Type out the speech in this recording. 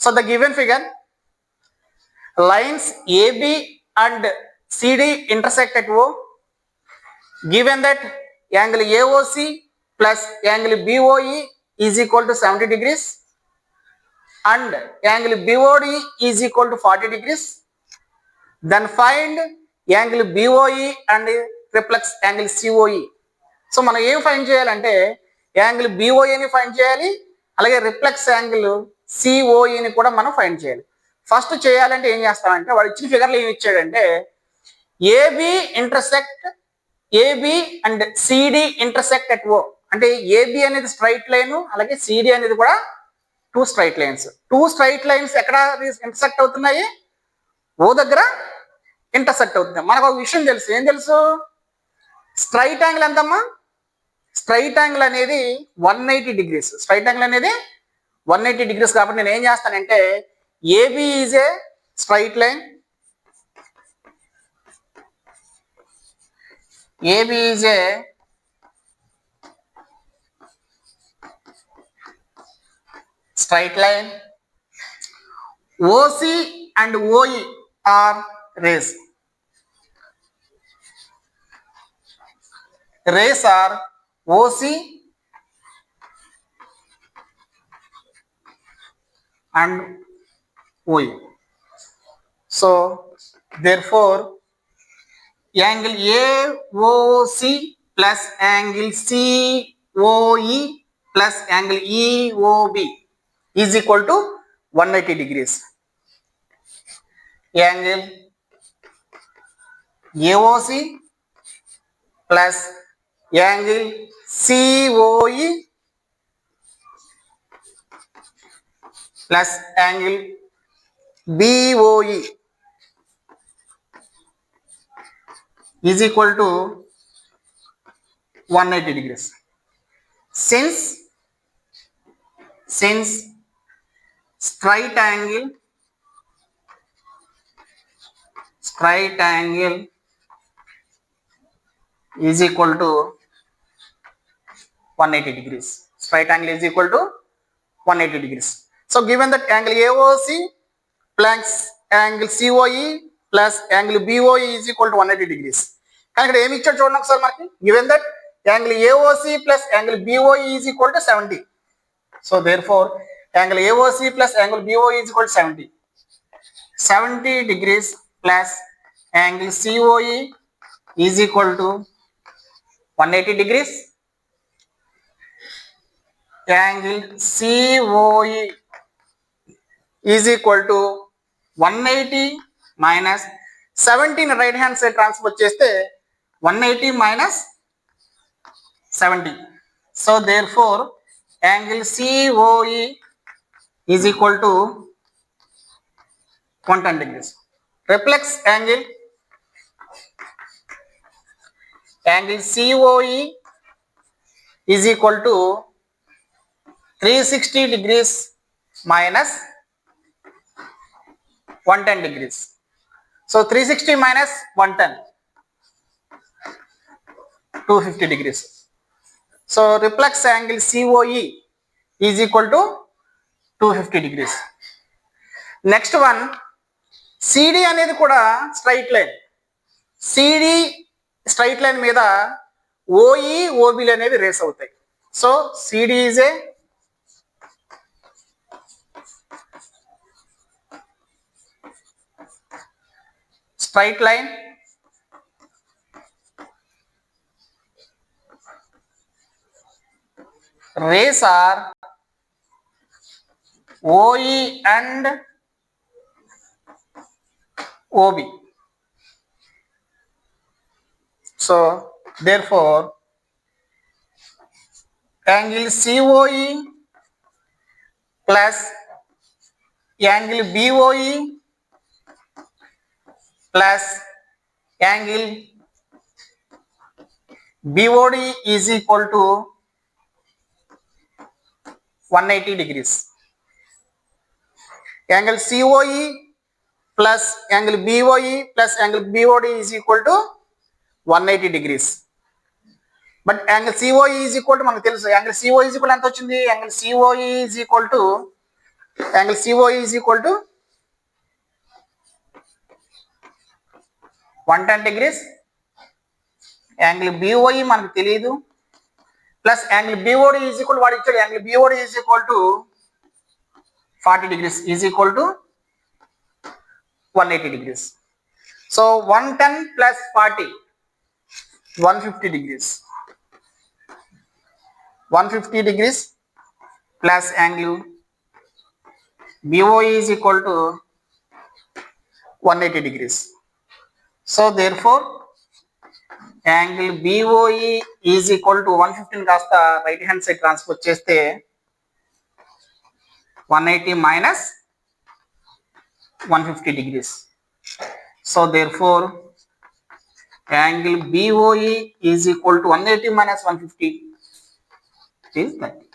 So the given figure, lines AB and CD intersect at O. Given that angle AOC plus angle BOE is equal to 70 degrees and angle BOD is equal to 40 degrees, then find angle BOE and reflex angle COE. So మనం ఏం find చేయాలంటే angle BOEని find చేయాలి, అలాగే reflex angle COEని కూడా మనం find చేయాలి. First చేయాలంటే ఏం చేస్తామంటే వాడు ఇచ్చిన ఫిగర్లో ఏమి ఇచ్చాడంటే AB intersect AB and CD intersect at O. అంటే ఏబి అనేది స్ట్రైట్ లైన్, అలాగే సిడి అనేది కూడా టూ స్ట్రైట్ లైన్స్ ఎక్కడ ఇంటర్సెక్ట్ అవుతున్నాయి? ఓ దగ్గర ఇంటర్సెక్ట్ అవుతున్నాయి. మనకు ఒక విషయం తెలుసు, ఏం తెలుసు? స్ట్రైట్ యాంగిల్ ఎంతమ్మా? స్ట్రైట్ యాంగిల్ అనేది 180 డిగ్రీస్. స్ట్రైట్ యాంగిల్ అనేది 180 డిగ్రీస్. కాబట్టి నేను ఏం చేస్తానంటే A B is a straight line, AB is a straight line. OC and OE are rays. Rays are OC and OE. So therefore angle AOC plus angle COE plus angle EOB is equal to 180 degrees. Angle AOC plus angle COE plus angle BOE is equal to 180 degrees. Since straight angle is equal to 180 degrees. Straight angle is equal to 180 degrees. So given that angle AOC plus angle COE plus angle BOE is equal to 180 degrees. కానీ ఇక్కడ ఏమి ఇచ్చాడు చూడండి ఒకసారి మనకి. Given that angle AOC plus angle BOE is equal to 70. So there four angle AOC plus angle BOE is equal to 70 degrees plus angle COE is equal to 180 degrees. Angle COE is equal to 180 minus 70 right hand side transfer చేస్తే 180 minus 70. So therefore angle COE is equal to 110 degrees. Reflex angle COE is equal to 360 degrees minus 110 degrees. So 360 minus 110, 250 degrees. So reflex angle COE is equal to 250 degrees. Next one, CD అనేది కూడా straight line. CD straight line మీద OE OB అనేవి race అవుతాయి. So CD is a straight line, rays are OE and OB. So therefore angle COE plus angle BOE plus angle BOD is equal to 180 degrees. Angle COE plus angle BOE plus angle BOD is equal to 180 degrees. But angle COE is equal to మనకు తెలుసు. angle COE is equal ఎంత వచ్చింది? angle COE is equal to Angle COE is equal to 110 degrees. Angle BOE మనకు తెలియదు, plus angle BOD is equal వాడు ఇచ్చాడు angle BOD is equal to 40 degrees is equal to 180 degrees. So 110 plus 40, 150 degrees. 150 degrees plus angle BOE is equal to 180 degrees. So therefore angle BOE is equal to 115 కాస్త right hand side transfer చేస్తే 180 minus 150 degrees. So therefore angle BOE is equal to 180 minus 150 is 30.